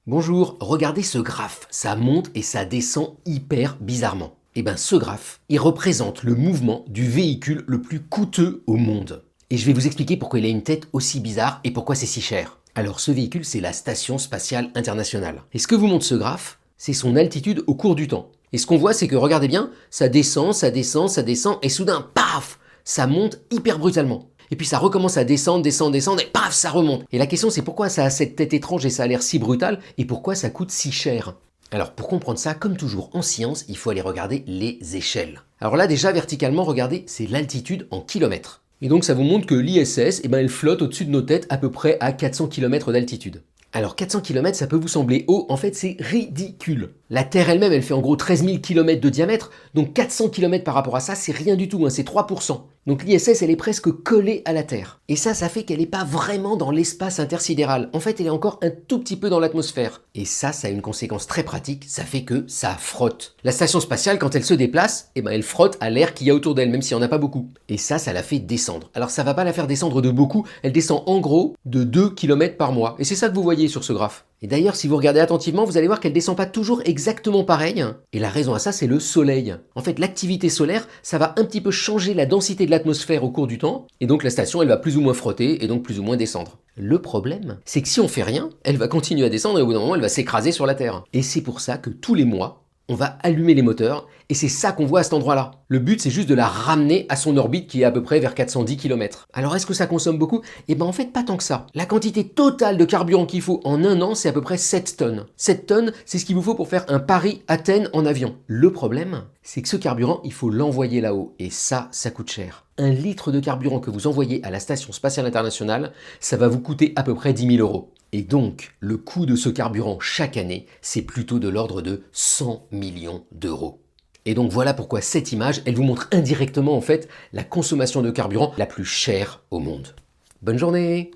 Bonjour, regardez ce graphe, ça monte et ça descend hyper bizarrement. Et bien ce graphe, il représente le mouvement du véhicule le plus coûteux au monde. Et je vais vous expliquer pourquoi il a une tête aussi bizarre et pourquoi c'est si cher. Alors ce véhicule, c'est la Station Spatiale Internationale. Et ce que vous montre ce graphe, c'est son altitude au cours du temps. Et ce qu'on voit, c'est que regardez bien, ça descend, ça descend, ça descend, et soudain, paf, ça monte hyper brutalement. Et puis ça recommence à descendre, descendre, descendre, et paf, ça remonte. Et la question c'est pourquoi ça a cette tête étrange et ça a l'air si brutal, et pourquoi ça coûte si cher. Alors pour comprendre ça, comme toujours en science, il faut aller regarder les échelles. Alors là déjà, verticalement, regardez, c'est l'altitude en kilomètres. Et donc ça vous montre que l'ISS, elle flotte au-dessus de nos têtes à peu près à 400 km d'altitude. Alors 400 km, ça peut vous sembler haut, en fait c'est ridicule. La Terre elle-même, elle fait en gros 13 000 km de diamètre, donc 400 km par rapport à ça, c'est rien du tout, c'est 3%. Donc l'ISS, elle est presque collée à la Terre. Et ça fait qu'elle n'est pas vraiment dans l'espace intersidéral. En fait, elle est encore un tout petit peu dans l'atmosphère. Et ça a une conséquence très pratique, ça fait que ça frotte. La station spatiale, quand elle se déplace, elle frotte à l'air qu'il y a autour d'elle, même s'il n'y en a pas beaucoup. Et ça la fait descendre. Alors ça va pas la faire descendre de beaucoup, elle descend en gros de 2 km par mois. Et c'est ça que vous voyez sur ce graphe. Et d'ailleurs, si vous regardez attentivement, vous allez voir qu'elle descend pas toujours exactement pareil. Et la raison à ça, c'est le soleil. En fait, l'activité solaire, ça va un petit peu changer la densité de l'atmosphère au cours du temps. Et donc la station, elle va plus ou moins frotter et donc plus ou moins descendre. Le problème, c'est que si on fait rien, elle va continuer à descendre et au bout d'un moment, elle va s'écraser sur la Terre. Et c'est pour ça que tous les mois, on va allumer les moteurs, et c'est ça qu'on voit à cet endroit-là. Le but, c'est juste de la ramener à son orbite qui est à peu près vers 410 km. Alors est-ce que ça consomme beaucoup? En fait, pas tant que ça. La quantité totale de carburant qu'il faut en un an, c'est à peu près 7 tonnes. 7 tonnes, c'est ce qu'il vous faut pour faire un Paris-Athènes en avion. Le problème, c'est que ce carburant, il faut l'envoyer là-haut, et ça coûte cher. 1 litre de carburant que vous envoyez à la Station Spatiale Internationale, ça va vous coûter à peu près 10 000 €. Et donc, le coût de ce carburant chaque année, c'est plutôt de l'ordre de 100 millions d'euros. Et donc voilà pourquoi cette image, elle vous montre indirectement en fait la consommation de carburant la plus chère au monde. Bonne journée!